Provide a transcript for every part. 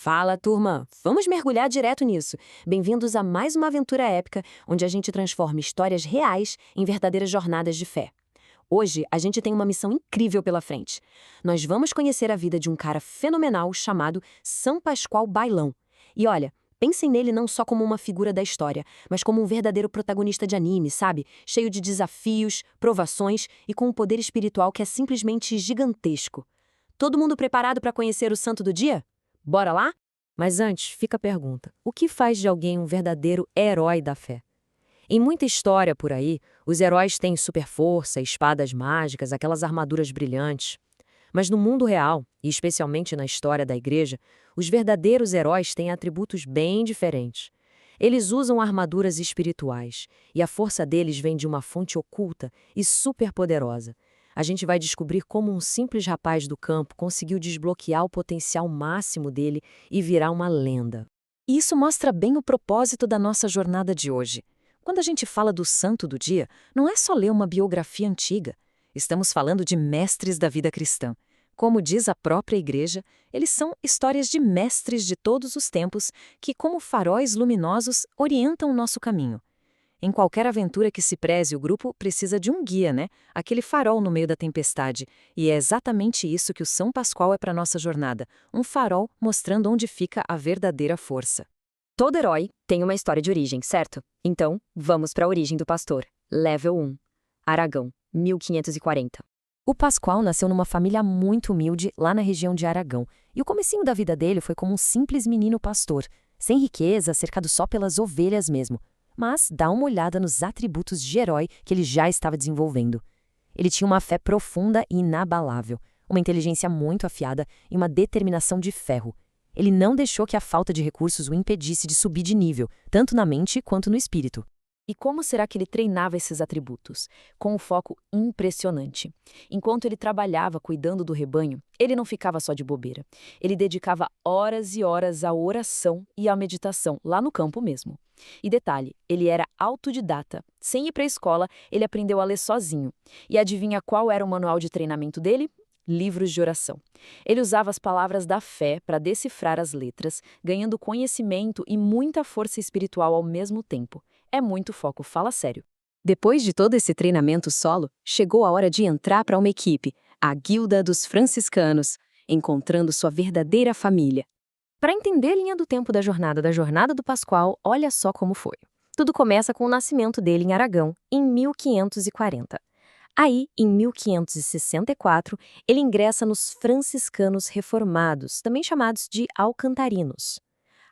Fala, turma! Vamos mergulhar direto nisso. Bem-vindos a mais uma aventura épica, onde a gente transforma histórias reais em verdadeiras jornadas de fé. Hoje, a gente tem uma missão incrível pela frente. Nós vamos conhecer a vida de um cara fenomenal chamado São Pascoal Bailão. E olha, pensem nele não só como uma figura da história, mas como um verdadeiro protagonista de anime, sabe? Cheio de desafios, provações e com um poder espiritual que é simplesmente gigantesco. Todo mundo preparado para conhecer o santo do dia? Bora lá? Mas antes, fica a pergunta: o que faz de alguém um verdadeiro herói da fé? Em muita história por aí, os heróis têm super força, espadas mágicas, aquelas armaduras brilhantes. Mas no mundo real, e especialmente na história da igreja, os verdadeiros heróis têm atributos bem diferentes. Eles usam armaduras espirituais, e a força deles vem de uma fonte oculta e superpoderosa. A gente vai descobrir como um simples rapaz do campo conseguiu desbloquear o potencial máximo dele e virar uma lenda. E isso mostra bem o propósito da nossa jornada de hoje. Quando a gente fala do santo do dia, não é só ler uma biografia antiga. Estamos falando de mestres da vida cristã. Como diz a própria igreja, eles são histórias de mestres de todos os tempos que, como faróis luminosos, orientam o nosso caminho. Em qualquer aventura que se preze, o grupo precisa de um guia, né? Aquele farol no meio da tempestade. E é exatamente isso que o São Pascoal é para nossa jornada. Um farol mostrando onde fica a verdadeira força. Todo herói tem uma história de origem, certo? Então, vamos para a origem do pastor. Level 1. Aragão, 1540. O Pascoal nasceu numa família muito humilde lá na região de Aragão. E o comecinho da vida dele foi como um simples menino pastor, sem riqueza, cercado só pelas ovelhas mesmo. Mas dá uma olhada nos atributos de herói que ele já estava desenvolvendo. Ele tinha uma fé profunda e inabalável, uma inteligência muito afiada e uma determinação de ferro. Ele não deixou que a falta de recursos o impedisse de subir de nível, tanto na mente quanto no espírito. E como será que ele treinava esses atributos? Com um foco impressionante. Enquanto ele trabalhava cuidando do rebanho, ele não ficava só de bobeira. Ele dedicava horas e horas à oração e à meditação, lá no campo mesmo. E detalhe, ele era autodidata. Sem ir para a escola, ele aprendeu a ler sozinho. E adivinha qual era o manual de treinamento dele? Livros de oração. Ele usava as palavras da fé para decifrar as letras, ganhando conhecimento e muita força espiritual ao mesmo tempo. É muito foco, fala sério. Depois de todo esse treinamento solo, chegou a hora de entrar para uma equipe, a Guilda dos Franciscanos, encontrando sua verdadeira família. Para entender a linha do tempo da jornada do Pascoal, olha só como foi. Tudo começa com o nascimento dele em Aragão, em 1540. Aí, em 1564, ele ingressa nos franciscanos reformados, também chamados de alcantarinos.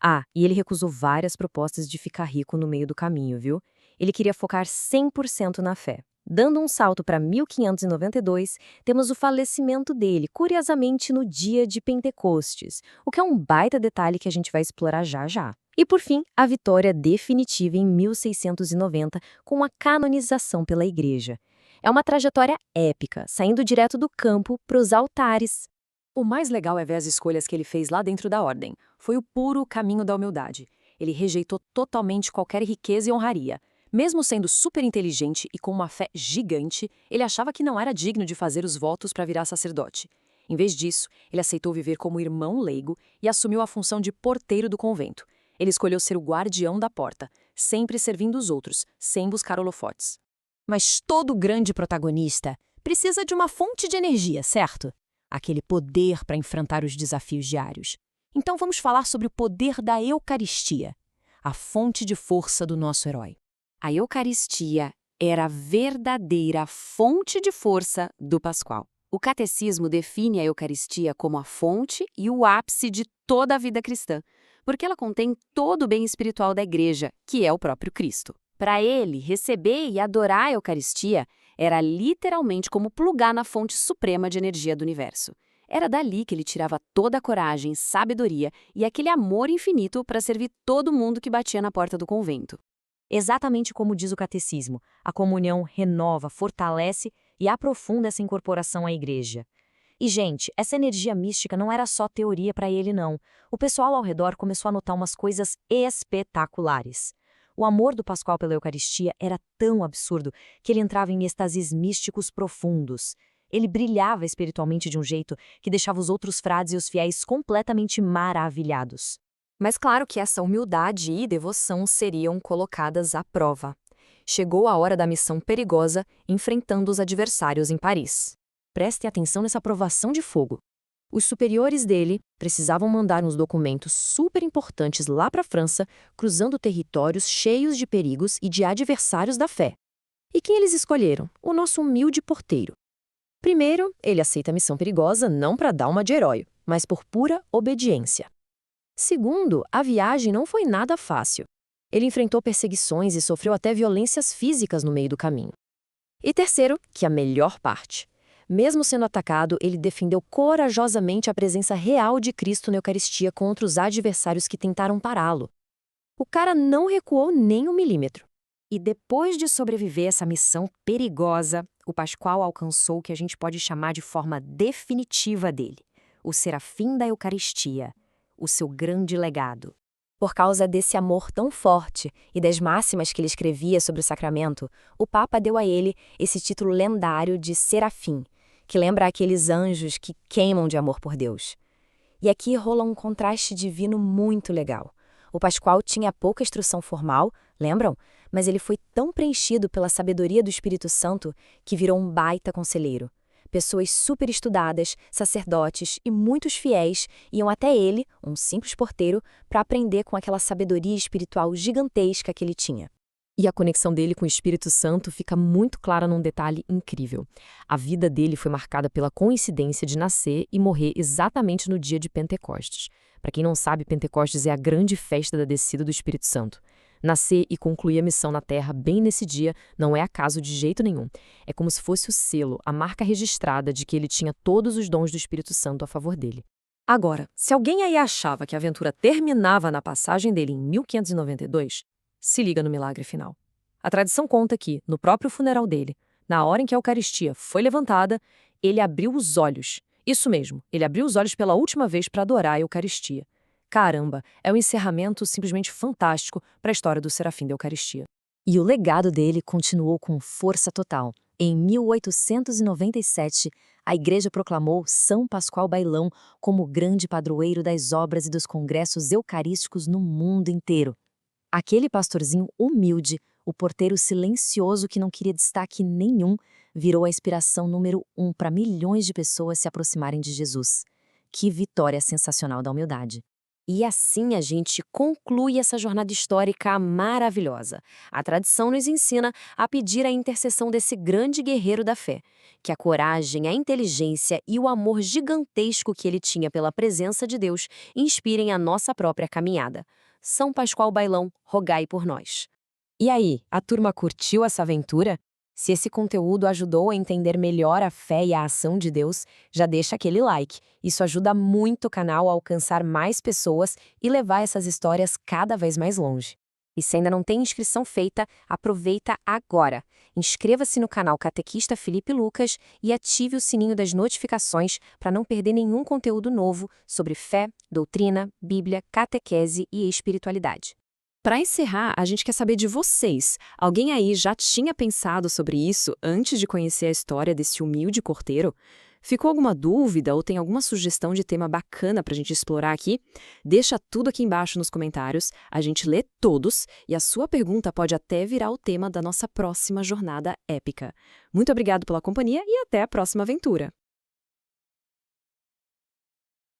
Ah, e ele recusou várias propostas de ficar rico no meio do caminho, viu? Ele queria focar 100% na fé. Dando um salto para 1592, temos o falecimento dele, curiosamente no dia de Pentecostes, o que é um baita detalhe que a gente vai explorar já já. E por fim, a vitória definitiva em 1690, com a canonização pela Igreja. É uma trajetória épica, saindo direto do campo para os altares. O mais legal é ver as escolhas que ele fez lá dentro da ordem. Foi o puro caminho da humildade. Ele rejeitou totalmente qualquer riqueza e honraria. Mesmo sendo super inteligente e com uma fé gigante, ele achava que não era digno de fazer os votos para virar sacerdote. Em vez disso, ele aceitou viver como irmão leigo e assumiu a função de porteiro do convento. Ele escolheu ser o guardião da porta, sempre servindo os outros, sem buscar holofotes. Mas todo grande protagonista precisa de uma fonte de energia, certo? Aquele poder para enfrentar os desafios diários. Então vamos falar sobre o poder da Eucaristia, a fonte de força do nosso herói. A Eucaristia era a verdadeira fonte de força do Pascoal. O catecismo define a Eucaristia como a fonte e o ápice de toda a vida cristã, porque ela contém todo o bem espiritual da Igreja, que é o próprio Cristo. Para ele, receber e adorar a Eucaristia era literalmente como plugar na fonte suprema de energia do universo. Era dali que ele tirava toda a coragem, sabedoria e aquele amor infinito para servir todo mundo que batia na porta do convento. Exatamente como diz o catecismo, a comunhão renova, fortalece e aprofunda essa incorporação à igreja. E, gente, essa energia mística não era só teoria para ele, não. O pessoal ao redor começou a notar umas coisas espetaculares. O amor do Pascoal pela Eucaristia era tão absurdo que ele entrava em êxtases místicos profundos. Ele brilhava espiritualmente de um jeito que deixava os outros frades e os fiéis completamente maravilhados. Mas claro que essa humildade e devoção seriam colocadas à prova. Chegou a hora da missão perigosa, enfrentando os adversários em Paris. Prestem atenção nessa provação de fogo. Os superiores dele precisavam mandar uns documentos super importantes lá para a França, cruzando territórios cheios de perigos e de adversários da fé. E quem eles escolheram? O nosso humilde porteiro. Primeiro, ele aceita a missão perigosa não para dar uma de herói, mas por pura obediência. Segundo, a viagem não foi nada fácil. Ele enfrentou perseguições e sofreu até violências físicas no meio do caminho. E terceiro, que é a melhor parte. Mesmo sendo atacado, ele defendeu corajosamente a presença real de Cristo na Eucaristia contra os adversários que tentaram pará-lo. O cara não recuou nem um milímetro. E depois de sobreviver a essa missão perigosa, o Pascoal alcançou o que a gente pode chamar de forma definitiva dele, o serafim da Eucaristia, o seu grande legado. Por causa desse amor tão forte e das máximas que ele escrevia sobre o sacramento, o Papa deu a ele esse título lendário de serafim, que lembra aqueles anjos que queimam de amor por Deus. E aqui rola um contraste divino muito legal. O Pascoal tinha pouca instrução formal, lembram? Mas ele foi tão preenchido pela sabedoria do Espírito Santo que virou um baita conselheiro. Pessoas super estudadas, sacerdotes e muitos fiéis iam até ele, um simples porteiro, para aprender com aquela sabedoria espiritual gigantesca que ele tinha. E a conexão dele com o Espírito Santo fica muito clara num detalhe incrível. A vida dele foi marcada pela coincidência de nascer e morrer exatamente no dia de Pentecostes. Para quem não sabe, Pentecostes é a grande festa da descida do Espírito Santo. Nascer e concluir a missão na Terra bem nesse dia não é acaso de jeito nenhum. É como se fosse o selo, a marca registrada de que ele tinha todos os dons do Espírito Santo a favor dele. Agora, se alguém aí achava que a aventura terminava na passagem dele em 1592, se liga no milagre final. A tradição conta que, no próprio funeral dele, na hora em que a Eucaristia foi levantada, ele abriu os olhos. Isso mesmo, ele abriu os olhos pela última vez para adorar a Eucaristia. Caramba, é um encerramento simplesmente fantástico para a história do Serafim da Eucaristia. E o legado dele continuou com força total. Em 1897, a Igreja proclamou São Pascoal Bailão como o grande padroeiro das obras e dos congressos eucarísticos no mundo inteiro. Aquele pastorzinho humilde, o porteiro silencioso que não queria destaque nenhum, virou a inspiração número 1 para milhões de pessoas se aproximarem de Jesus. Que vitória sensacional da humildade! E assim a gente conclui essa jornada histórica maravilhosa. A tradição nos ensina a pedir a intercessão desse grande guerreiro da fé, que a coragem, a inteligência e o amor gigantesco que ele tinha pela presença de Deus inspirem a nossa própria caminhada. São Pascoal Bailão, rogai por nós. E aí, a turma curtiu essa aventura? Se esse conteúdo ajudou a entender melhor a fé e a ação de Deus, já deixa aquele like. Isso ajuda muito o canal a alcançar mais pessoas e levar essas histórias cada vez mais longe. E se ainda não tem inscrição feita, aproveita agora. Inscreva-se no canal Catequista Felipe Lucas e ative o sininho das notificações para não perder nenhum conteúdo novo sobre fé, doutrina, Bíblia, catequese e espiritualidade. Para encerrar, a gente quer saber de vocês. Alguém aí já tinha pensado sobre isso antes de conhecer a história desse humilde porteiro? Ficou alguma dúvida ou tem alguma sugestão de tema bacana para a gente explorar aqui? Deixa tudo aqui embaixo nos comentários, a gente lê todos e a sua pergunta pode até virar o tema da nossa próxima jornada épica. Muito obrigado pela companhia e até a próxima aventura!